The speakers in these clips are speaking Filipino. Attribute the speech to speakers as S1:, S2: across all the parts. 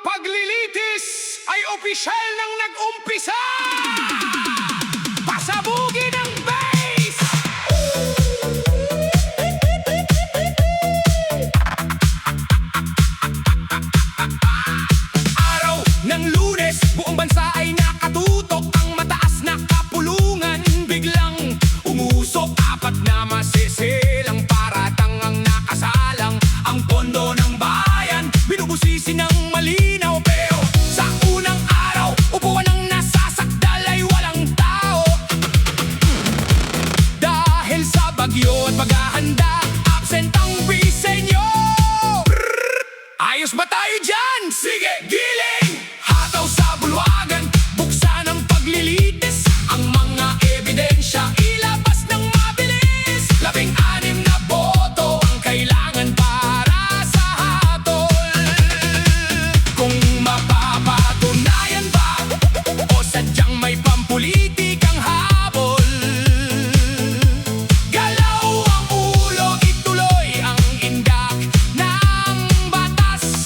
S1: paglilitis ay opisyal nang nag-umpisa! Pasabugin ang bass! Araw ng Lunes, buong bansa ay nakatutok. Ang mataas na kapulungan biglang umusok. Apat na masisilang paratang ang nakasalang. Ang pondo ng bayan, binubusisi ng malinaw. Pero sa unang araw, upuan ng nasasakdal ay walang tao. Dahil sa bagyo at paghahanda, absent ang bisenyo. Ayos ba tayo dyan? Sige, giling! Hataw sa bulwagan, buksan ang paglilitis. Ang mga ebidensya, ilabas ng mabilis. 16 na boto ang kailangan para sa hatol. Kung mapapatunayan ba o sadyang may pampulitikang habol, galaw ang ulo, ituloy ang indak ng batas.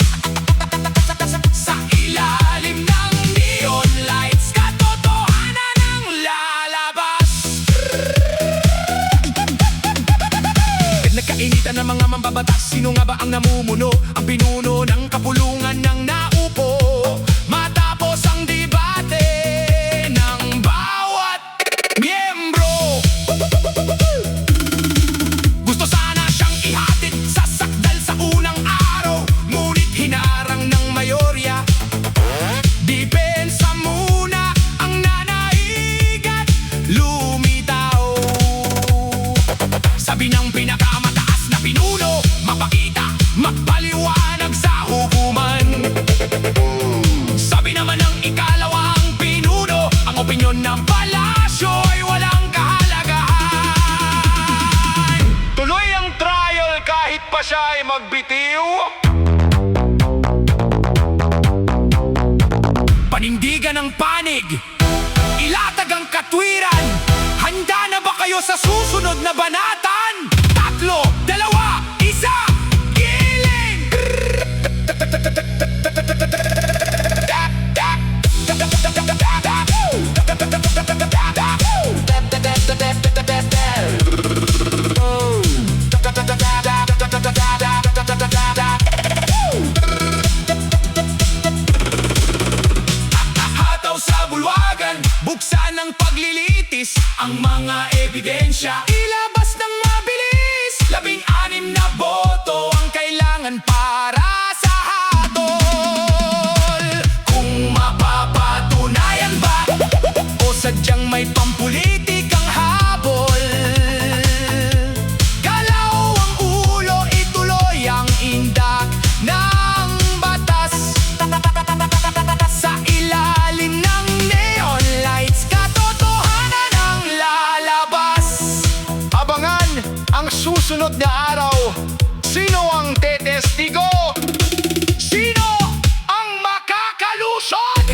S1: Sa ilalim ng neon lights, katotohanan ang lalabas. Nagkainitan ng mga mambabatas. Sino nga ba ang namumuno? Ang pinuno ng kapulungan ng naupo. Matapos ang debate ng bawat miyembro, gusto sana siyang ihatid sa sakdal sa unang araw. Ngunit hinarang ng mayorya. Depensa muna ang nanaigat, lumitaw. Sabi ng pinakamataas na pinuno, mapakita, magpaliwanag sa hukuman. Sabi naman ng ikalawang pinuno, ang opinyon ng palasyo ay walang kahalagahan. Tuloy ang trial kahit pa siya ay magbitiw. Panindigan ng panig, ilatag ang katwiran. Handa na ba kayo sa susunod na banatan? 3, 2, 1, giling! Hataw sa bulwagan, buksan ang paglilitis. Ang mga ebidensya, ilabas ng mabilis. 16 na boto ang kailangan para sa hatol. Kung mapapatunayan ba o sadyang may pampulitikang habol, galaw ang ulo, ituloy ang indak ng batas. Sa ilalim ng neon lights, katotohanan ang lalabas. Abangan ang susunod na araw. Sino ang tetestigo? Sino ang makakalusot?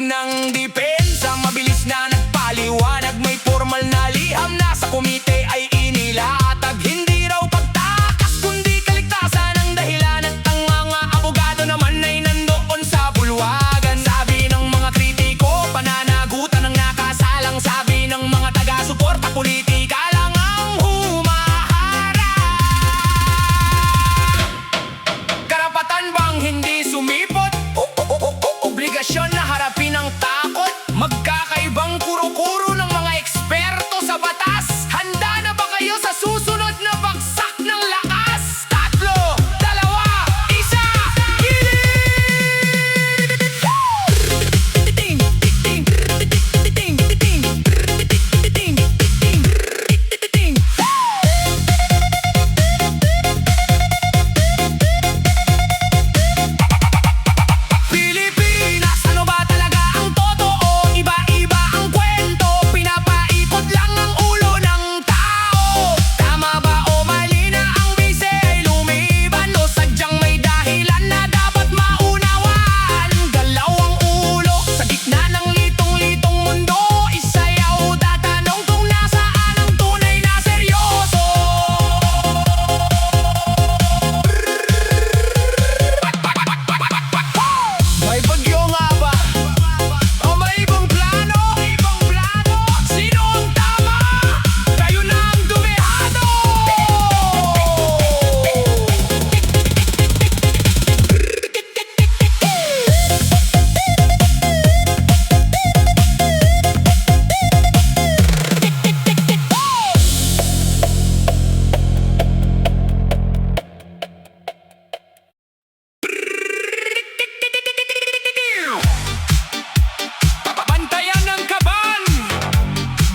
S1: ng depensa, mabilis na nagpaliwanag, may formal na liham na sa komite ay inilatag. Hindi raw pagtakas kundi kaligtasan ang dahilan, at ang mga abogado naman ay nandoon sa bulwagan. Sabi ng mga kritiko, pananagutan ang nakasalang. Sabi ng mga taga-suporta, politika lang ang humaharap. Karapatan bang hindi sumipot? Obligasyon na harapin ang takot? Magkakaibang kuro-kuro ng mga eksperto sa batas. Handa na ba kayo sa susunod na bagsak ng lakas? 3, 2, 1, Pilipinas, ano ba talaga ang totoo? Iba-iba ang kwento, pinapaikot lang ang ulo ng tao. Tama ba o mali na ang bise ay lumiban, o sadyang may dahilan na dapat maunawaan? Galaw ang ulo sa gitna ng litong-litong mundo, isayaw tatanong kung nasaan ang tunay na seryoso. May bagyo nga ba? O may ibang plano? Sino ang tama? Kayo na ang dumehado! Bantayan ng kaban!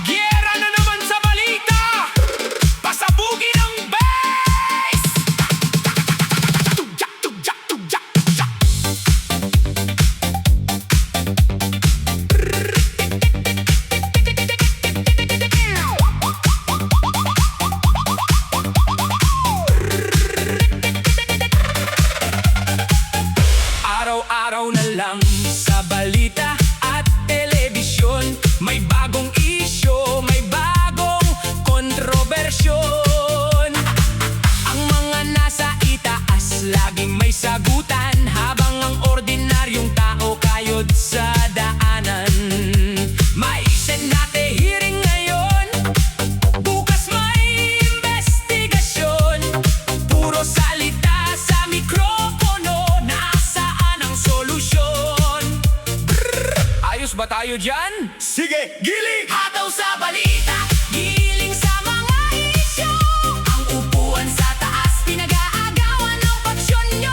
S1: Giyera na naman sa balita! Pasabugin ang base! Tugyak, tugyak, tugyak, tugyak. Araw-araw na lang sa balita at telebisyon, may bagong isyo, may bagong kontrobersyon. Ang mga nasa itaas laging may sagutan, habang ang ordinaryong tao kayod sa daanan. May Senate hearing ngayon, bukas may investigasyon. Puro salita sa mikropono, nasaan ang solusyon? Ayos ba tayo dyan? Sige, giling! Hataw sa balita, giling sa mga isyo. Ang upuan sa taas, pinag-aagawan ng paksyon nyo.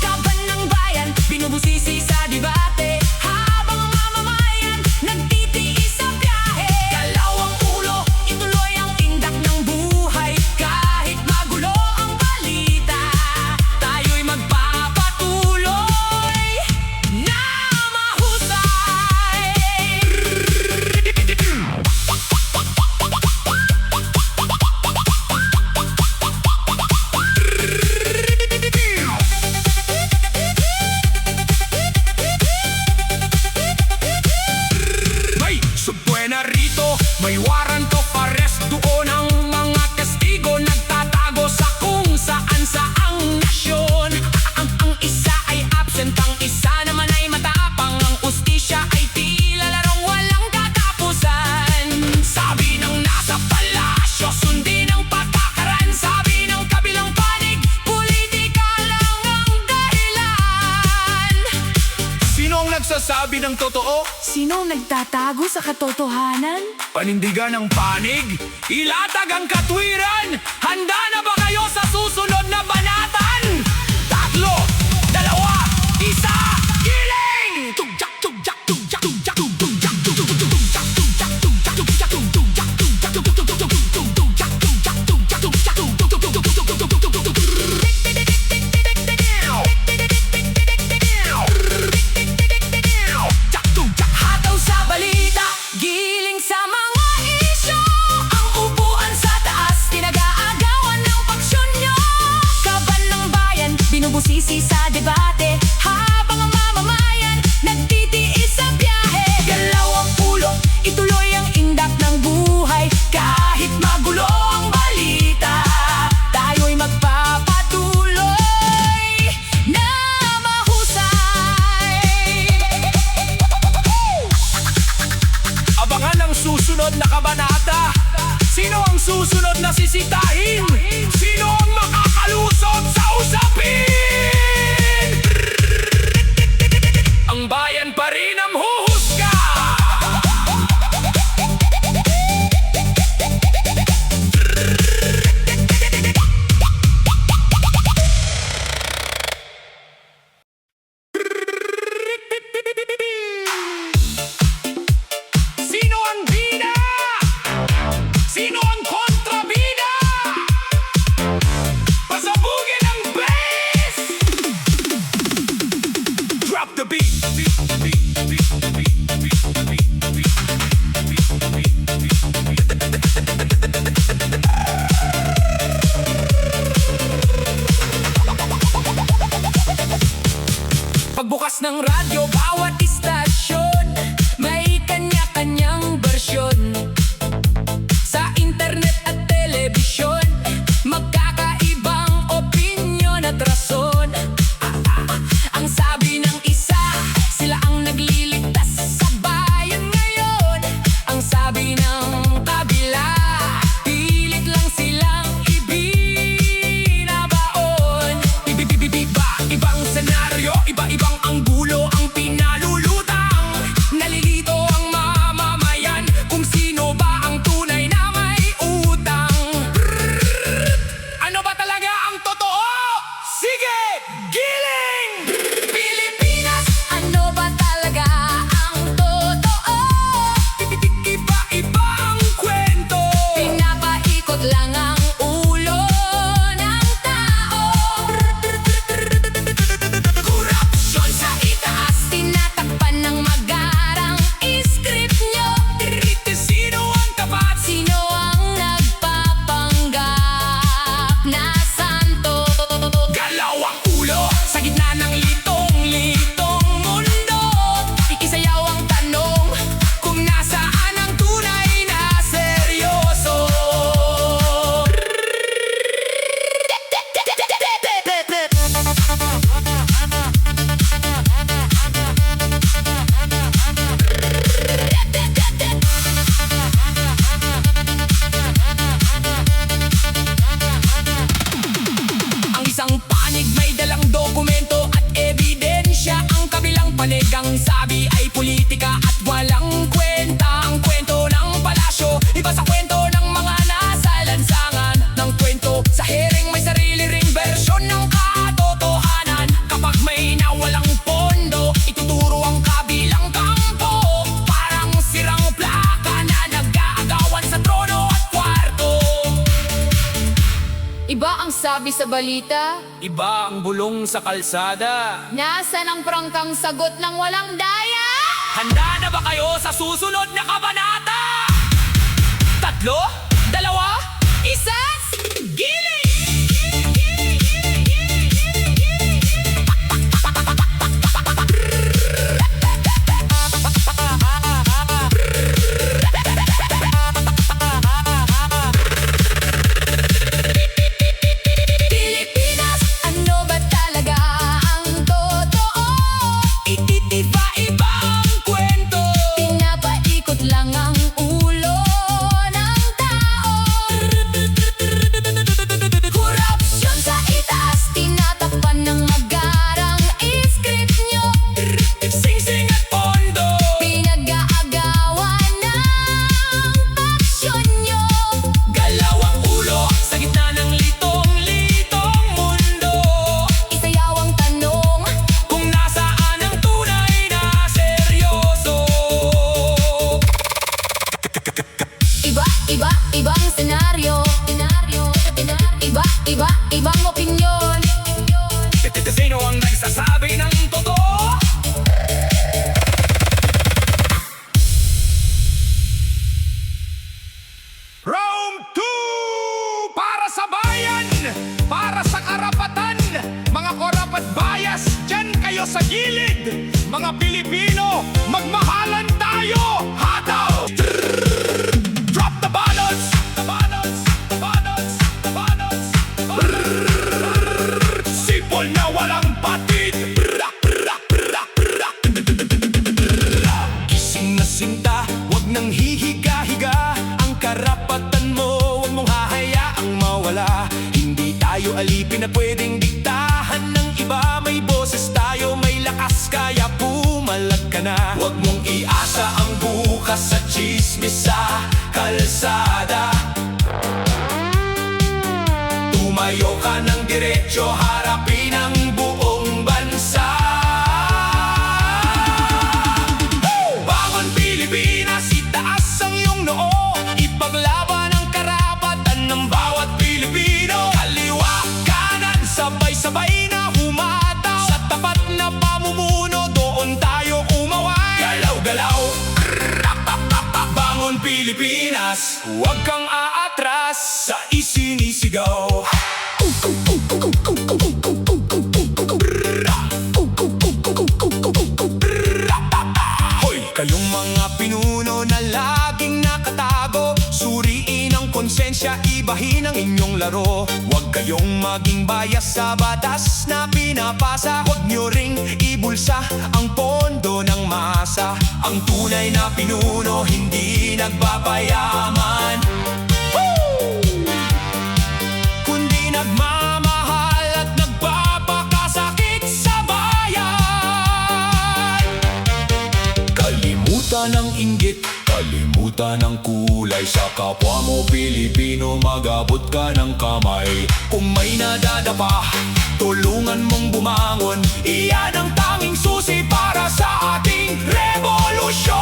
S1: Kaban ng bayan, binubusisi sa debate, habang ang mamamayan nagtitiis sa biyahe. Galaw ang ulo, ituloy ang tindak ng buhay. Kahit magulo ang balita, tayo'y magpapatuloy na mahusay. May subbuena rito, may warrant of arrest doon. Ang mga testigo nagtatago sa kung saan saang nasyon. Ang isa ay absent, ang isa naman ay matapang. Ang ustisya ay tila larong walang katapusan. Sabi ng nasa palasyo, sundin ang patakaran. Sabi ng kabilang panig, politika lang ang dahilan. Sino ang nagsasabi ng totoo?
S2: Sinong nagtatago sa katotohanan?
S1: Panindigan ang panig, ilatag ang katwiran. Handa na ba kayo sa susunod na banatan? 3, 2, 1, giling! Tugyak, tugyak, tugyak, tugyak, tugyak, tugyak, tugyak, tugyak, tugyak, tugyak, tugyak, Hataw sa balita, giling sa mga isyo. Ang upuan sa taas, tinag-aagawan ng paksyon nyo. Kaban ng bayan, binubusisi sa debate, habang ang mamamayan nagtitiis sa biyahe. susunod na kabanata? Sino ang susunod na sisitahin? Sino ang makakalusot sa usapin? Ang bayan pa rin ang huhusga. Sino ang bida? Sino ang kontrabida? Pasabugin ang bass! Drop the beat. Pagbukas ng radyo, bawat istasyon may kanya-kanyang bersyon. Sa internet at telebisyon, magkakaibang opinyon at rason. Ang sabi ng isa, sila ang nagliligtas sa bayan ngayon. Ang sabi ng kabila, pilit lang silang ibinabaon. Iba-ibang senaryo, iba-ibang anggulo ang pinalulutang. Nalilito ang mamamayan kung sino ba ang tunay na may utang. Ano ba talaga ang totoo? Sige, giling!
S2: Pilipinas, ano ba talaga ang totoo?
S1: Iba-iba ang kwento.
S2: Pinapaikot lang ang ulo ng tao.
S1: Korupsyon sa itaas.
S2: Tinatakpan ng magarang iskrip nyo.
S1: Sino ang tapat?
S2: Sino ang nagpapanggap na santo?
S1: Galaw ang ulo sa gitna ng litong-litong mundo. Ikisayaw ang tanong kung nasaan ang tunay na seryoso. Ang isang panig may dalang dokumento at ebidensya. Ang kabilang panig ang sabi ay politika at walang kwenta. Ang kwento ng palasyo, iba sa kwento ng mga nasa lansangan. Ng kwento sa hearing may sarili ring bersyon ng katotohanan. Kapag may nawalang pondo, ituturo ang kabilang kampo. Parang sirang plaka na nag-aagawan sa trono at kwarto.
S2: Iba ang sabi sa balita.
S1: Iba ang bulong sa kalsada.
S2: Nasaan ang prangkang sagot ng walang daya?
S1: Handa na ba kayo sa susunod na kabanata? 3, 2, 1, giling!
S2: Pilipinas, ano ba talaga ang totoo?
S1: Iba-iba ang kwento.
S2: Pinapaikot lang ang ulo ng tao. Korupsyon sa itaas, tinatakpan ng magarang iskrip nyo.
S1: Sing-sing at pondo.
S2: Pinag-aagawan ng paksyon nyo.
S1: Galaw ang ulo sa gitna ng litong-litong mundo.
S2: Isayaw ang tanong,
S1: Kung nasaan ang tunay na seryoso.
S2: Iba-ibang senaryo. Iba-ibang opinyon.
S1: Sino ang nagsasabi ng totoo? Round 2! Para sa bayan! Para sa karapatan! Mga korap at bias, dyan kayo sa gilid! Mga Pilipino, magmahalan tayo! Hataw! Drop the balance! The balance! The balance! The balance! Sipol na walang patid! Gising na sinta, wag nang hihiga-higa. tayo alipin at pwedeng diktahan ng iba. May boses tayo, may lakas, kaya pumalag ka na. Huwag mong iasa ang bukas sa chismis sa kalsada. Tumayo ka ng diretso, harapin ang buong bansa. Bangon Pilipinas, itaas ang iyong noo, ipaglaban ang karapatan ng bawat Pilipino. Kaliwa, kanan, sabay-sabay na humataw. Sa tapat na pamumuno, doon tayo umaway. Galaw-galaw, bangon Pilipinas, huwag kang aatras sa isinisigaw. Hoy! Kayong mga pinuno na laging nakatago, suriin ang konsensya, ibahin ang inyong laro. Huwag kayong maging bias sa batas na pinapasa. Huwag nyo ring ibulsa ang pondo ng masa. Ang tunay na pinuno hindi nagpapayaman, kundi nagmamahal at nagpapakasakit sa bayan. Kalimutan ang inggit, kalimutan ang kulay. Sa kapwa mo Pilipino, magabot ka ng kamay. Kung may nadadapa, tulungan mong bumangon. Iyan ang tanging susi para sa ating revolusyon.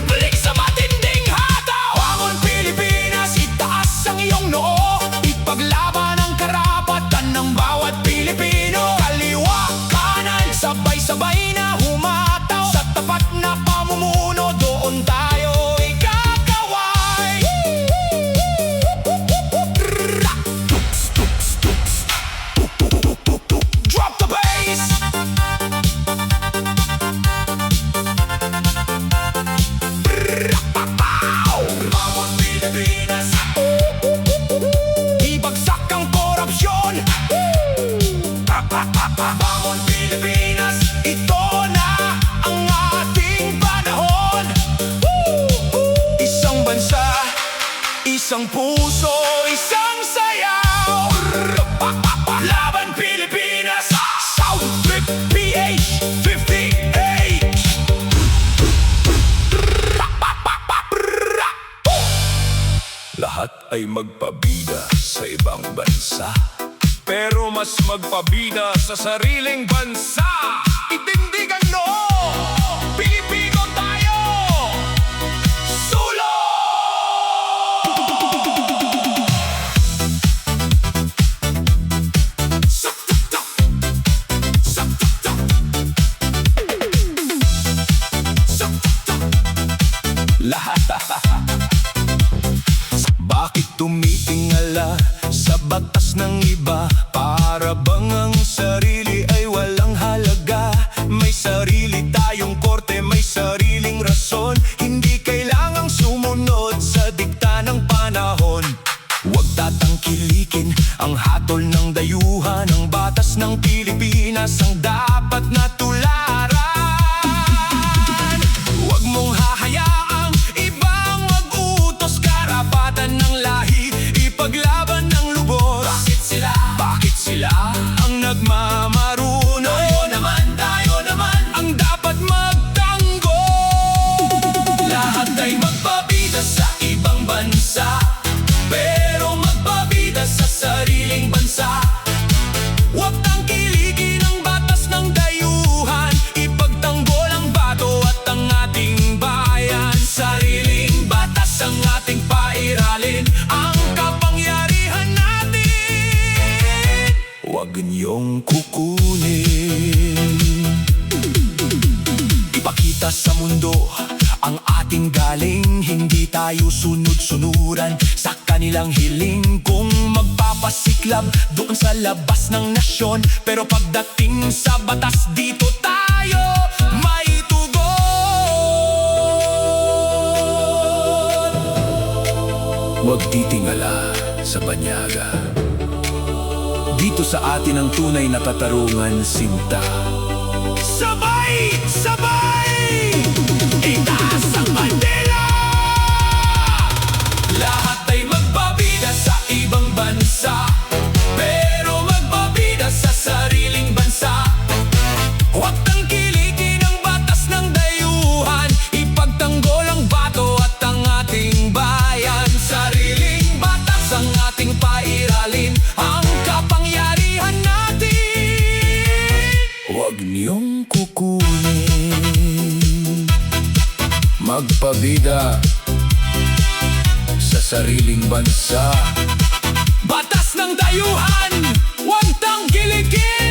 S1: Balik sa matinding hataw. Bangon Pilipinas, itaas ang iyong noo, ipaglaban ang karapatan ng bawat Pilipino. Kaliwa, kanan, sabay-sabay na humataw. Sa tapat na pamumuno, doon tayo ikakaway. Drop the bass. Bangon Pilipinas, ibagsak ang korupsyon. Bangon Pilipinas, ito na ang ating panahon. Isang bansa, isang puso, isang sayaw. Laban Pilipinas, South Flip PH 58. Lahat ay magpabida sa ibang bansa, pero mas magpabida sa sariling bansa. Itindigan noo, Pilipino tayo! Sulo! Lahat. Bakit tumitingala sa batas ng iba? Para bang ang sarili ay walang halaga? May sarili tayong korte, may sariling rason. Hindi kailangang sumunod sa dikta ng panahon. Huwag tatangkilikin ang hatol ng dayuhan. Ang batas ng Pilipinas ang dapat na tularan. Huwag mong hahayaang ibang mag-utos, karapatan ng lahi, ipaglaban ng lubos. Bakit sila ang nagmamaruno? Tayo naman ang dapat magtanggol. Lahat ay magpabida sa ibang bansa, pero magpabida sa sariling bansa. Huwag tangkilikin ang batas ng dayuhan, ipagtanggol ang bato at ang ating bayan. Sariling batas ang ating pairalin, ang kapangyarihan natin. Huwag niyong kukunin. Ipakita sa mundo ang ating galing, hindi tayo sunod-sunuran sa kanilang hiling. Kung magpapasiklab doon sa labas ng nasyon, pero pagdating sa batas, dito tayo may tugon. Huwag titingala sa banyaga. Dito sa atin ang tunay na katarungan, sinta. Sabay! Sabay! Itaas ang bandera! Lahat ay magpabida magpabida sa sariling bansa. Batas ng dayuhan, huwag tangkilikin.